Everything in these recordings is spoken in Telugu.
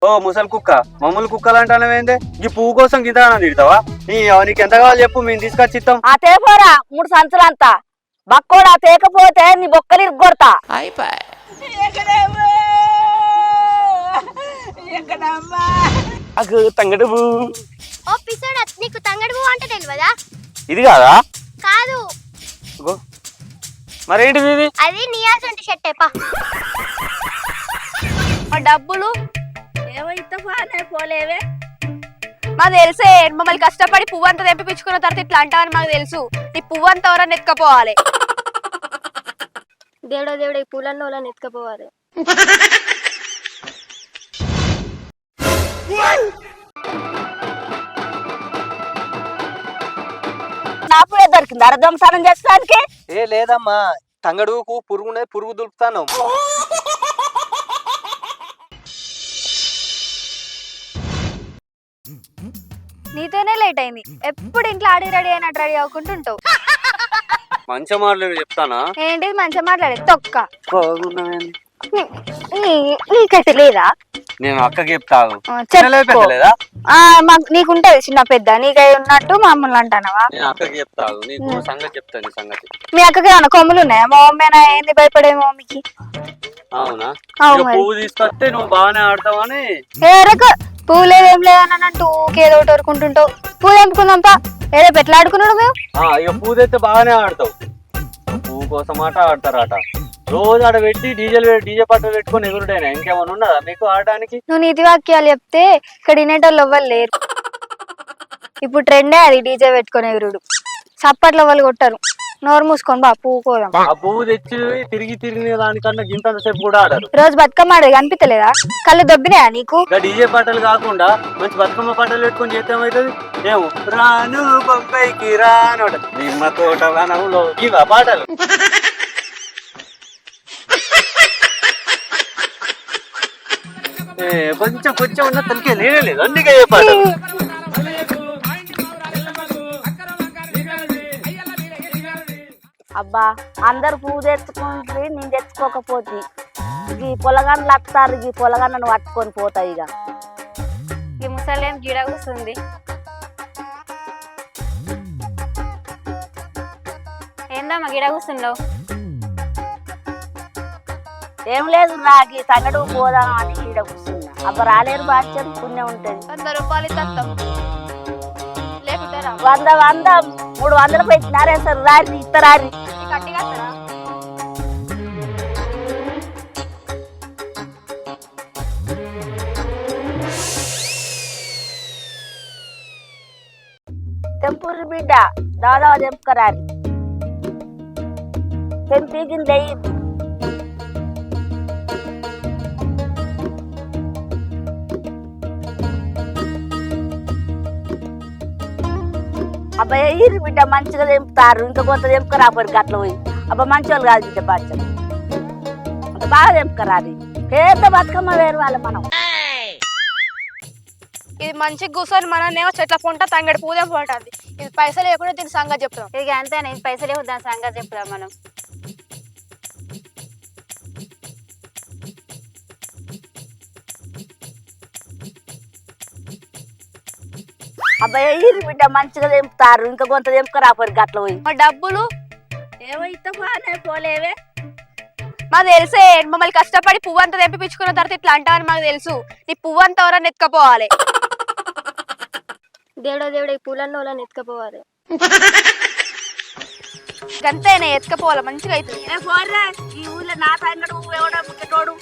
ఓ ముసలి కుక్క మమ్మల్ని కుక్కలు అంటానవేందే ఈ పువ్వు కోసం గింత తిడతావా నీకు ఎంత కావాలి చెప్పు మేము తీసుకొచ్చి ఇస్తాం. ఆ తేపోరా 3 సంచులంతా బక్కోడా తేకపోతే నీ బొక్కలు ఇరుగొడతా. తంగడు ఓ పిసోడా నీకు తంగడు పువ్వు అంటే తెలియదా? ఇది కాదా? కాదు. మరేంటిది ఇది? అది నియాసంటి షర్టేపా. మా డబ్బులు ఏమైతే పోలేవే. మాకు తెలిసే మమ్మల్ని కష్టపడి పువ్వు అంతా తెంపించుకున్న తర్వాత ఇట్లా అంటావని మాకు తెలుసు. నీ పువ్వు అంతా ఎవరన్నా ఎత్తుకపోవాలి. దేవుడా ఈ పూలన్న వాళ్ళని ఎత్తుకపోవాలి. నాపుడే దొరికింది అరదొంగసానం చేస్తానికి. ఏ లేదమ్మా తంగడుకు పురుగు దులుపుతాను. నీతోనే లేట్ అయింది. ఎప్పుడు ఇంట్లో ఆడి రెడీ అయినట్టు రెడీ అవ్వకుంటుంటావు. మంచిగా మాట్లాడి చెప్తానా? ఏంటి మంచిగా మాట్లాడేది తొక్క. బాగున్నావేంది? నీకైతే లేదా? నేను అక్కకి చెప్తాను. లేదా నీకుంటది చిన్న పెద్ద నీకై ఉన్నట్టు మమ్మల్ని అంటానవా? నేను అక్కకి చెప్తాను. నీకు సంగతి చెప్తాను. సంగతి మీ అక్కకి ఏమన్నా కొమ్ములు ఉన్నాయా? మా మమ్మీనా ఏంది భయపడే మమ్మీకి? అవునా? పువ్వు తీసుకొస్తే నువ్వు బాగానే ఆడతావని. పువ్వు లేదేం లేదని అంటూ ఏదో ఒకటి వరుకుంటుంటావు. పువ్వు తెంపుకుందాంపా. ఏదో పెట్లాడుకున్నాడు మేము. ఇక పువ్వు తెస్తే బాగానే ఆడతావు. పువ్వు కోసం ఆట ఆడతారట. రోజు ఆడ పెట్టి డీజే పాటలు పెట్టుకొని ఎగురుడైనా ఇంకేమైనా ఉన్నదా మీకు ఆడడానికి? నువ్వు నీతి వాక్యాలు చెప్తే ఇక్కడ వినేటోళ్ళు ఎవ్వరు లేరు. ఇప్పుడు ట్రెండే అది డీజే పెట్టుకొని ఎగురుడు. చప్పట్లు ఎవ్వరు కొట్టారు. నోరు మూసుకొని బా పువ్వు కోదాం. ఆ పువ్వు తెచ్చి తిరిగి దానికన్నా గింతంతసేపు కూడా ఆడారు. రోజు బతుకమ్మ ఆడేది కనిపించలేదా? కళ్ళు దొబ్బినాయా నీకు? డీజే పాటలు కాకుండా మంచి బతుకమ్మ పాటలు పెట్టుకొని చేస్తే ఏమవుతుంది? ఏమో రాను బొంబాయికి రాను నిమ్మ తోట వనంలో ఇవా పాటలు. కొంచెం ఉన్న తనకే లేనేలేదు అందుకే ఏ పాట. అబ్బా అందరు పువ్వు తెచ్చుకుంటే నేను తెచ్చుకోకపోతే ఈ పొలగన్లు వస్తారు. ఈ పొలగన్నను పట్టుకొని పోతాయి. ఇక ఈ ముసలేని గిడ కూస్తుంది. ఏందమ్మా గిడ కూస్తుండవు? ఏం లేదు నాకు ఈ సంగడు పోదాం అని గిడ కూర్చున్నా. అబ్బా రాలేరు బాధ్యత పుణ్యం ఉంటుంది. 100 రూపాయలు తత్తం 100 300 పెట్టినారే సార్. రారి ఇస్తారారి తెంపురు బిడ్డ దాదా తెంపుకరారి తెంపిగింది. అబ్బాయి ఈరు బిడ్డ మంచిగా తెంపుతారు. ఇంకా కొంత తెంపుకరాపడికి అట్లా పోయి. అబ్బా మంచి వాళ్ళు కాదు బిడ్డ బాధ్యత అంత బాగా తెంపుకరాది. పేద బతుకమ్మ వేరు వాళ్ళ మనం. ఇది మంచిగా కూర్చొని మననేమో చెట్ల పొంట తంగడి పూజ పోటుంది. ఇది పైసలు లేకుండా దీని సంగతి చెప్తాం. ఇక అంతేనా? ఇది పైసలు లేవు దాని సంగతి చెప్తాం మనం. అబ్బాయి ఈరు బిడ్డ మంచిగా తెంపుతారు. ఇంకా కొంత తెంపుకరాపడికి అట్లా పోయి. మా డబ్బులు ఏమైతే పోలేవే. మాకు తెలిసే మమ్మల్ని కష్టపడి పువ్వు అంతా తెంపించుకున్న తర్వాత ఇట్లా అంటావని మాకు తెలుసు. నీ పువ్వు అంతా ఎవరన్నా ఎత్తుకపోవాలి. దేవుడా ఈ పూలన్న వాళ్ళని ఎత్తుకపోవాలి. గంతేనే ఎత్తుకపోవాలి మంచిగా అవుతుంది. ఈ ఊళ్ళో నా తంగడు ఎవడో ముట్టోడు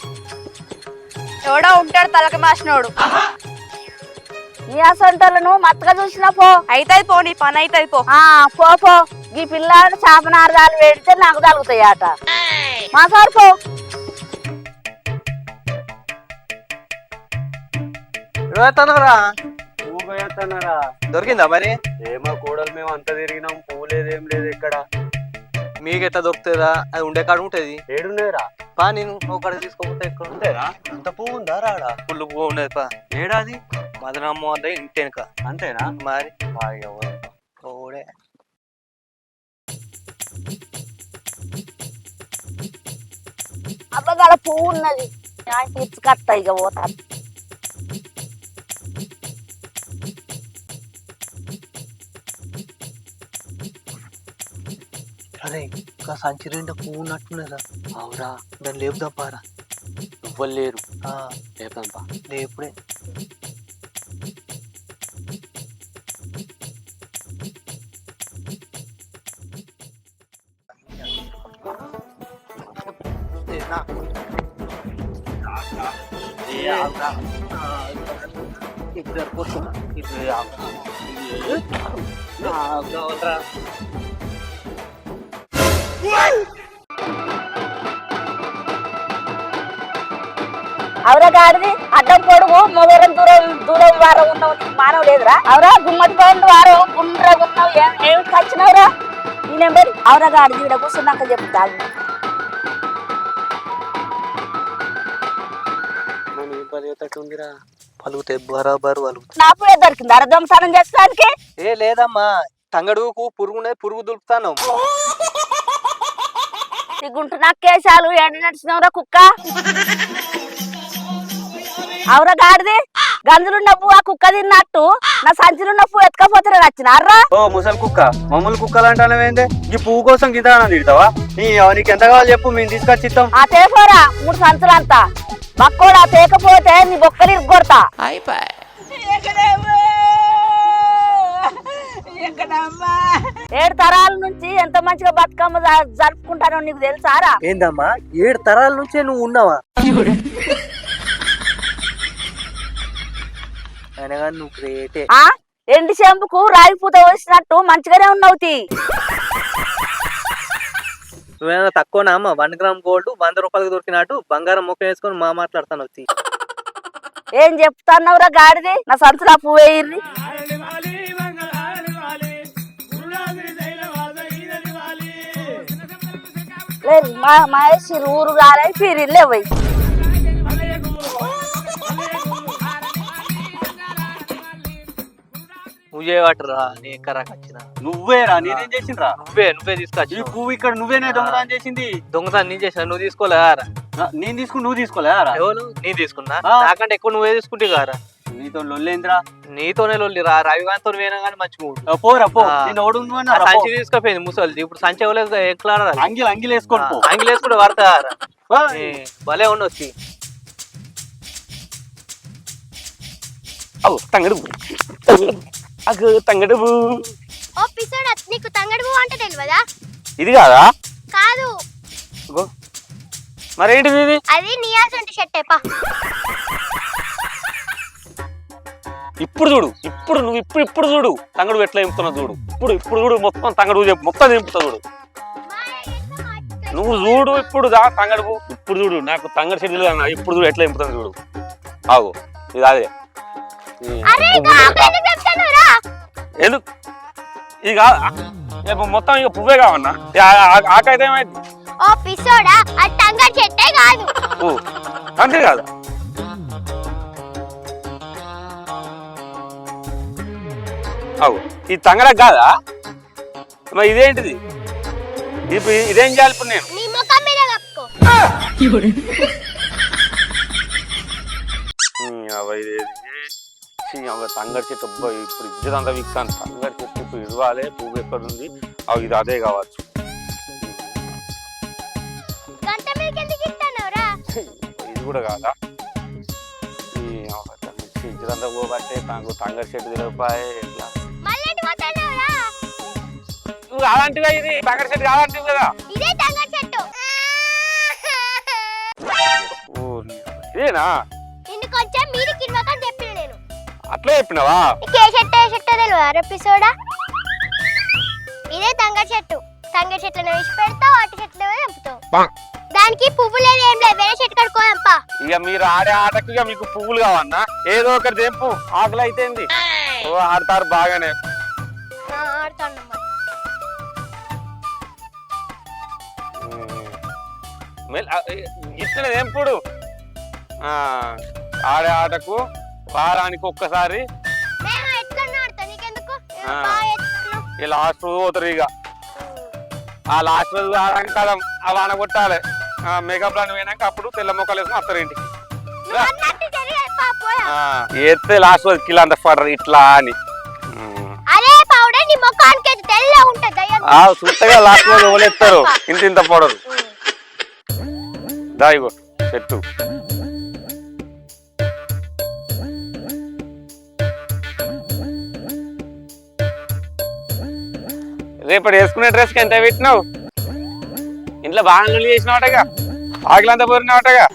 ఎవడో ఉంటాడు తలకి మాసినోడు. నీ అసంటోళ్ళను మత్తగా చూసినా పో. అవుతుంది పో, నీ పని అవుతుంది పో. పో ఈ పిల్లాడు చేపనారదాలు పెడితే నాకు తగులుతాయి అట. మా సార్ పో. దొరికిందా మరి? ఏమో కూడలు మేము అంత తిరిగినాం. పువ్వు లేదేం లేదు ఇక్కడ. మీకు ఎట్లా దొరుకుతుందా? అది ఉండే కాడ ఉంటది. ఏడున్నాయిరా పా నేను ఒకడ తీసుకోకపోతే ఎక్కడ ఉంటేరా? అంత పువ్వు ఉందా రాడా? ఫుల్ పువ్వు ఉండేది పా. ఏడాది మదనమ్మ అంటే ఇంటి వెనుక అంతేనా? మరి ఓడే అబ్బగాల పువ్వు ఉన్నది. తీసుకొస్తా ఇక పోతా. అరే ఇంకా సంచి రెండు పువ్వు ఉన్నట్టున్నదా అవురా దాన్ని లేపుదాం పారా ఎవ్వరు లేరు ఆ, లేపంపా లేపుడే ఇద్దరు పోతున్నా అవరా గాడిది అడ్డం పొడుగు మొగరం దూరం దూరం వారం ఉన్నావు నీకు మానవ లేదురా అవరా గుమ్మడి పోయింది వారం గుండ్రగా ఉన్నావు ఏమి ఖచ్చినవరా ఈ నెంబర్ అవరా గాడిది ఇక్కడ కూర్చున్నాక చెప్తాను మన ఏ పని ఉందిరా పలుకుతే బరాబరు పలుకుతా నాపుడే దొరికింది అర దొంగతనం చేస్తానికి ఏ లేదమ్మా తంగడుకు పురుగునే పురుగు దులుపుతాను ఈ గుంటు నక్కేశాలు ఎండ నడిచినవరా కుక్క అవరా గాడిది గంజులున్న పువ్వు ఆ కుక్క తిన్నట్టు నా సంచులున్న పువ్వు ఎత్తుకపోతే నచ్చినారా ఓ ముసలి కుక్క మమ్మల్ని కుక్కలు అంటానవేందే ఈ పువ్వు కోసం గింత తిడతావా నీకు ఎంత కావాలి చెప్పు మేము తీసుకొచ్చి ఇస్తాం ఆ తేపోరా 3 సంచులంతా బక్కోడా తేకపోతే నీ బొక్కలు ఇరుగొడతా ఏడు తరాల నుంచి ఎంత మంచిగా బతుకమ్మ జరుపుకుంటానో నీకు తెలుసారా ఏందమ్మా 7 తరాల నుంచే నువ్వు ఉన్నావా అయినా నువ్వు గ్రేటే ఆ ఎండి చెంపుకు రాగి పూత వేసినట్టు మంచిగానే ఉన్నావు తీ. నువ్వేమైనా తక్కువనా అమ్మ 1 గ్రామ్ గోల్డ్ 100 రూపాయలకు దొరికినట్టు బంగారం మొక్క వేసుకొని మా మాట్లాడతాను వచ్చి ఏం చెప్తాన్నవురా గాడిది నా సంచులా పువ్వు వేయిర్రి లేదు మహేష్ ఊరు రాలే పీరిల్లే పోయి నువ్వే వాటరా నీ ఎక్కరాకి వచ్చిన నువ్వేరా నేనేం చేసిండ్రా నువ్వే తీసుకొచ్చి ఈ పువ్వు ఇక్కడ నువ్వేనే దొంగతనం చేసింది దొంగతనం నేను చేసిన నువ్వు తీసుకోలేరా నేను తీసుకుని నువ్వు తీసుకోలేరా ఎవరు నేను తీసుకున్నా ఆ. నాకంటే ఎక్కువ నువ్వే తీసుకుంటే కారా నీతో లొల్లేంద్రా నీతోనే లొల్లి రా రవికాంత్తో పోయినా కానీ మంచి మూడు పోరా పో ఆ. నేను ఓడు సంచి తీసుకుపోయింది ముసలిది ఇప్పుడు సంచి ఇవ్వలేదు ఎక్లాడరా అంగిలు వేసుకోండి పో ఆంగిల్ వేసుకుంటే పడతా పో. భలే ఉండొచ్చి తంగడు ఓ పిసోడా నీకు తంగడు పువ్వు అంటే తెలియదా? ఇది కాదా కాదు, మరేంటిది ఇది అది నియాసంటి షర్టేపా. ఇప్పుడు చూడు ఇప్పుడు నువ్వు ఇప్పుడు చూడు తంగడు ఎట్లా నింపుతున్నావు చూడు ఇప్పుడు చూడు మొత్తం తంగడు చెప్పు మొత్తం నింపుతా చూడు నువ్వు చూడు ఇప్పుడు దా తంగడు ఇప్పుడు చూడు నాకు తంగడు చెడ్డలు అన్నా ఇప్పుడు చూడు ఎట్లా నింపుతాను చూడు ఆగు ఇది అదే అరే గాబెందుకు చెప్తానురా? ఎందుకు ఇక మొత్తం ఇక పువ్వే కావన్నా ఆకైతే ఏమైంది ఓ పిసోడా అది తంగడు చెట్టే కాదు. అంతే కాదా అవు ఈ తంగడ కాదా మరి ఇదేంటిది ఇప్పుడు ఇదేం చేయాలి ఇప్పుడు నేను నీ ముఖం మీద కప్పుకో. తంగడి చెట్టు ఇప్పుడు ఇద్దరంతా విక్తాను తంగడి చెట్టు ఇప్పుడు ఇవ్వాలి పువ్వు ఎక్కడ ఉంది అవి ఇది అదే కావచ్చు గంట మీదకి ఎందుకు ఇస్తానురా? ఇది కూడా కాదా ఇద్దరంతా పోబట్టే నాకు తంగడి చెట్టు తెలియపాయే ఎట్లా మళ్ళీ పోతానురా? నువ్వు కాదంటివా ఇది తంగడి చెట్టు కాదంటివి కదా ఇదే తంగడు చెట్టు. ఇదేనా నిన్ను కొంచెం మీరు కిందకని చెప్పిన నేను. అట్లే చెప్పినావా నీకు ఏ చెట్టు తెలియదా ఎపిసోడా? ఇదే తంగడు చెట్టు. తంగడు చెట్లను వేసి పెడతావు, అటు చెట్లు తెంపుతావు. దానికి పువ్వు లేదు ఏం లేదు, వేరే చెట్టు కడుకోదంపా. ఇక మీరు ఆడే ఆటకు ఇక మీకు పువ్వులు కావన్నా ఏదో ఒకటి తెంపు ఆకలి అయితేంది ఓ ఆడతారు బాగానే ఆడుతాను ఇచ్చిన తెంపుడు ఆడే ఆటకు వారానికి ఒక్కసారి నేను ఎట్లా ఆడతా నీకెందుకు? ఆ. బాగా ఎత్తుకున్నావు. ఈ లాస్ట్ పోతారు ఇక ఆ లాస్ట్ రోజు ఆడంకాలం ఆ వాన కొట్టాలి మేకప్ ప్లాన్ పోయినాక అప్పుడు తెల్ల మొక్కలు వేసుకుని వస్తారు ఇంటికి నువ్వు అన్నట్టు జరిగేది పాపోయా. ఎత్తే లాస్ట్ రోజు కిలో అంత పడరు ఇట్లా అని అరే పౌడర్ నీ ముఖానికి అయితే తెల్ల ఉంటది దయ్యం. ఆ సుత్తగా లాస్ట్ లో ఎవరెత్తారు ఇంత ఇంత పొడరు. దా ఇగో చెట్టు. రేపటి వేసుకునే డ్రెస్ కి ఎంత పెట్టినావు? ఇంట్లో బాగా నువ్వు చేసినవాటగా, ఆకిలంతా పోరినవాటగా.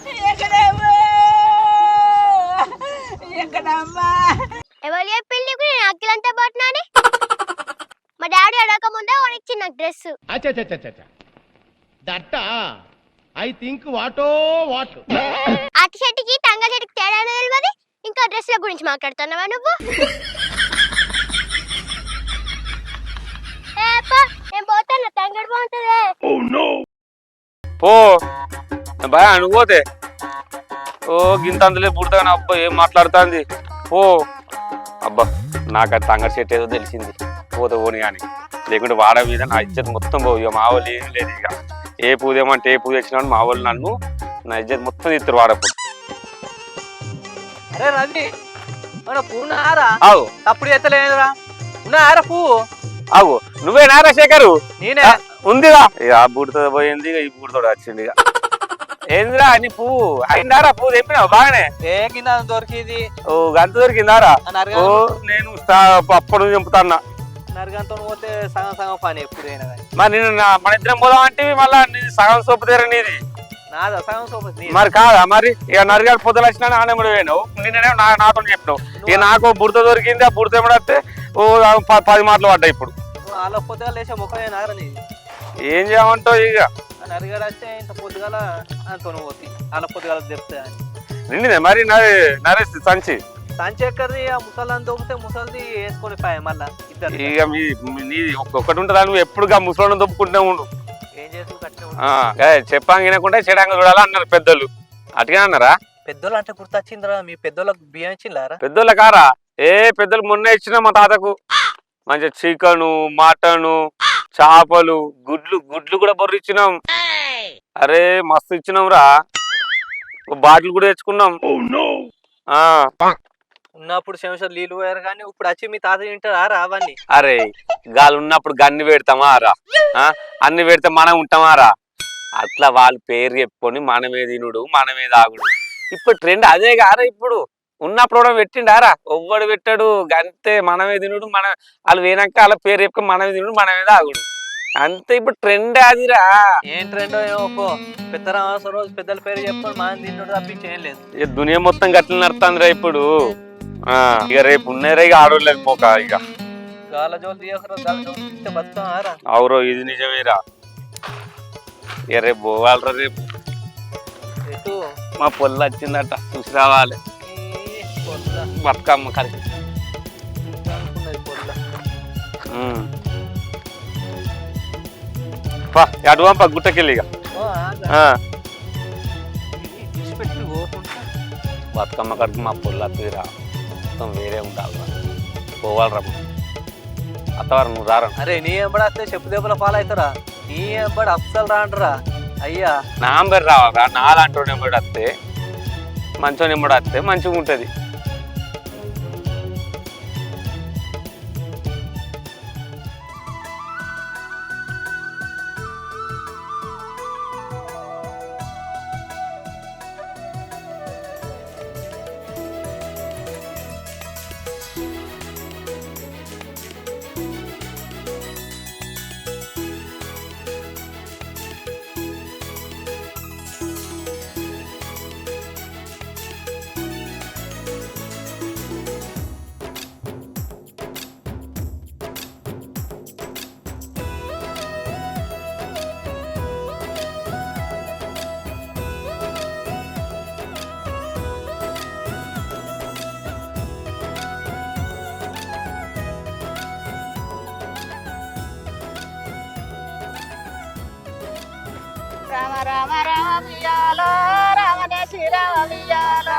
ఎవరు చెప్పింది నీకు నేను అక్కిలంతా పోతున్నాని? మా డాడీ అడగక ముందే కొనిచ్చి నాకు డ్రెస్. అటు చెట్టుకి టంగ చెట్టుకి తేడా తెలియదు, ఇంకా డ్రెస్ల గురించి మాట్లాడుతున్నావా నువ్వు? నేను పోతాను, తంగడి బాగుంటుంది. పో భయ అనుకోతే. ఓ గింత అందులో పుడతాను అబ్బా, ఏం మాట్లాడుతుంది. ఓ అబ్బా నాకు అది తంగడి చెట్టు ఏదో తెలిసింది. పోతే పోని కానీ, లేకుంటే వాడ మీద నా ఇజ్జత్ మొత్తం పోవు. ఇక మా వాళ్ళు ఏం లేదు. ఇక ఏ పూజ ఏమంటే ఏ పూజ వచ్చినా మా వాళ్ళు నన్ను నా ఇజ్జత్ మొత్తం ఇస్తారు వాడప్పుడు. అరే రవి పువ్వు నారా ఆవు తప్పుడు ఎత్తలేదురా, ఉన్నారా పువ్వు? ఆవు నువ్వే నారా శేఖరు? నేనే. ఉందిగా ఇక ఆ బూడితో పోయింది, ఇక ఈ బూడితో వచ్చింది. ఇక ఏందిరా నీ పువ్వు అయిందారా? పువ్వు తెప్పినావు బాగానే? ఏ కింద దొరికింది. ఓ గంత దొరికిందారా? ఓ నేను అప్పుడు చంపుతాన్నా. నరగంతో పోతే సగం సగం పని ఎప్పుడైనా. మరి నేను మన ఇద్దరం పోదాం అంటే మళ్ళా సగం సోపు తీర నీది నాదా సగం సోపు? మరి కాదా? మరి ఇక నరిగాడు పొద్దులు వచ్చినా నాన్న కూడా పోయినావు, నిన్ననే నాతో చెప్పినావు. ఇక నాకు బుడత దొరికింది, ఆ బుడత ఏమడితే ఓ 10 మాటలు పడ్డాయి. ఇప్పుడు వాళ్ళ పొద్దుగా లేచే ముఖమే నారా నీది. ఏం చేయమంటావు? ఇక నరిగాడు వస్తే ఇంత పొద్దుగాల అంత పోతుంది, వాళ్ళ పొద్దుగాల చెప్తే నిండిదే మరి నరేసి సంచి సంచి ఎక్కడిది? ఆ ముసలాన్ని దొబ్బితే ముసలిది వేసుకొని పాయ మళ్ళా ఇద్దరు. ఇక నీది ఒక్కటి ఉంటుందా? నువ్వు ఎప్పుడుగా ముసలోని దొప్పుకుంటూనే ఉండు. ఏం చేసు కట్టిన చెప్పాంగా వినకుండా చెడంగా చూడాలా అన్నారు పెద్దలు. అటుగా అన్నారా? పెద్దోళ్ళు అంటే గుర్తొచ్చిందిరా, మీ పెద్దోళ్ళకి బియ్యం ఇచ్చిందారా? పెద్దోళ్ళ కారా? పెద్దలు మొన్న ఇచ్చిన మా తాతకు మంచిగా చికెను, మటను, చేపలు, గుడ్లు కూడా బొర్రు ఇచ్చినాం. అరే మస్తు ఇచ్చినాం రా. బాటిల్ కూడా తెచ్చుకున్నాం. ఉన్నప్పుడు శంషాలు నీళ్ళు పోయారు కానీ ఇప్పుడు వచ్చి మీ తాత తింటారా అవన్నీ? అరే గాలి ఉన్నప్పుడు గన్ని పెడతామా రా? అన్ని పెడితే మనం ఉంటామా రా? అట్లా వాళ్ళ పేరు చెప్పుకొని మనమే తినుడు, మనమే తాగుడు. ఇప్పుడు ట్రెండ్ అదే కారా? ఇప్పుడు ఉన్నప్పుడు కూడా పెట్టిండారా? ఒవ్వడు పెట్టాడు గంతే, మనమే తినుడు. వాళ్ళు పోయినాక వాళ్ళ పేరు చెప్పుకొని మనమే తినుడు, మనమే తాగుడు. అంతే ఇప్పుడు ట్రెండ్ అదిరా. ఏం ట్రెండ్ ఏమో పెద్ద రామాస రోజు పెద్దల పేరు చెప్పుకొని మనం తిన్నుడు తప్పించి ఏం లేదు. ఇక దునియా మొత్తం గట్ల నడుతుందిరా ఇప్పుడు. ఇక రేపు ఉన్నారా ఇక ఆడోళ్ళకి పోక. ఇక గాల జోలు తీయకరా, గాల జోలు తీస్తే బతుకారా? అవురో ఇది నిజమేరా. ఇక రేపు పోవాలరా. రేపు ఎటు? మా పొల్ల వచ్చిందట, చూసి రావాలి. బతుకమ్మ కలిసి అటు పంప గుట్టకెళ్ళి. ఇక బతుకమ్మ కడికి మా పొల్ల తీరా మొత్తం వేరే ఉండాలి. పోవాలరా అత్తవారు. నువ్వు రారా? అరే నీ ఎంబడి వస్తే చెప్పు దెబ్బల పాలవుతారా? నీ ఎంబడి అస్సలు రాండ్రా అయ్యా. నా ఎంబడి రావాలా? నాలాంటి ఎంబడి వస్తే మంచోని ఎంబడి వస్తే మంచిగా ఉంటుంది. రామ రామ రామ వియాలో రామనే శ్రీరామ వియాలో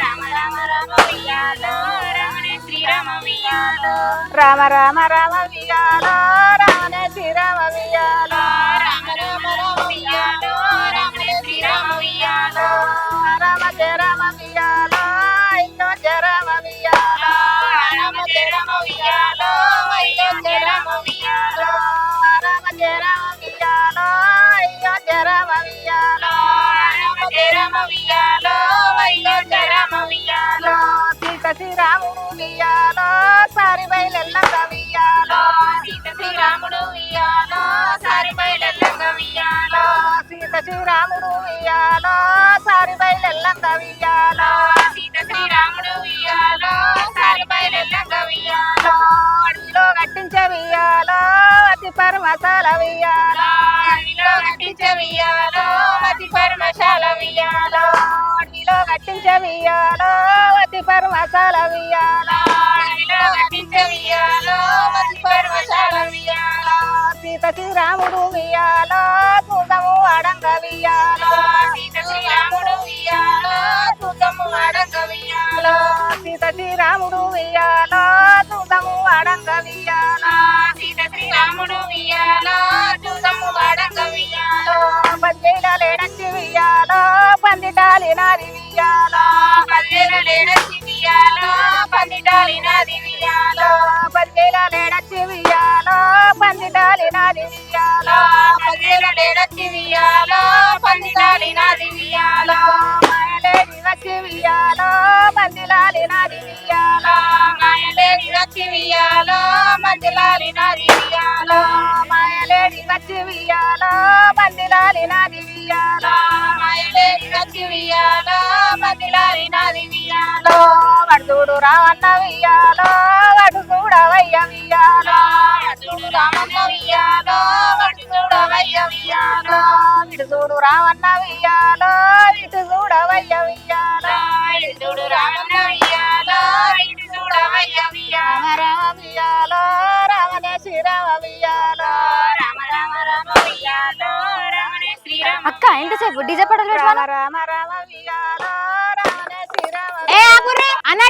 రామ రామ రామ వియాలో రామనే శ్రీరామ వియాలో రామ రామ రామ వియాలో రామనే శ్రీరామ వియాలో రామ రామ రామ వియాలో రామనే శ్రీరామ వియాలో రామ జయ రామ వియాలో అయ్యో జయ రామ వియాలో రామ జయ రామ వియాలో అయ్యో జయ రామ శ్రీరాముడు వియాలో సారి బయలెల్లంగా వియాలో సీత శ్రీరాముడు వియాలో సారి బయలెల్లంగా వియాలో సీత శ్రీరాముడు వియాలో సారి బయలెల్లంగా వియాలో సీత శ్రీరాముడు వియాలో సారి బయలెల్లంగా వియాలో అడవిలో కట్టించే వియాలో అతి పరమశాల వియాలో అడవిలో కట్టించే వియాలో అతి పరమశాల వియాలో అడవిలో కట్టించే వియాలో అతి పరమశాల వియాలో అడవిలో కట్టించే వియాలో అతి పరమశాల వియాలో సీత శ్రీరాముడు వియాలో చూదము అడంగ వియాలో సీత శ్రీరాముడు వియాలో చూదము అడంగ వియాలో సీత శ్రీరాముడు వియాలో చూదము అడంగ వియాలో సీత శ్రీరాముడు వియాలో చూదము అడంగ వియాలో పల్లెల లేడచ్చి వియాలో పందిటాలి నాది వియాలో పల్లెల లేడచ్చి వియాలో పందిటాలి నాది వియాలో పల్లెల లేడచ్చి వియాలో పందిటాలి నాది వియాలో పల్లెల లేడచ్చి వియాలో పందిటాలి నాది వియాలో మాయలేడి వచ్చి వియాలో మందిలాలి నాది వియాలో మాయలేడి వచ్చి వియాలో మందిలాలి నాది వియాలో మాయలేడి వచ్చి వియాలో మందిలాలి నాది వియాలో మాయలేడి వచ్చి వియాలో మందిలాలి నాది వియాలో వడుదుడు రావన్న వియాలో వడు చూడవయ్య వియాలో వడుదుడు రావన్న వియాలో వడు చూడవయ్య వియాలో ఇటు చూడు రావన్న వియాలో ఇటు చూడవయ్య వియాలో ఇటు చూడు రావన్న వియాలో ఇటు చూడవయ్య వియాలో రామ వియాలో రామనే శ్రీరామ వియాలో రామ రామ రామ వియాలో రామనే శ్రీరామ అక్క ఎంతసేపు డీజే పాటలు రామ రామ రామ వియాలో రామనే శ్రీరామ ఏ ఆపుర్రి అన్న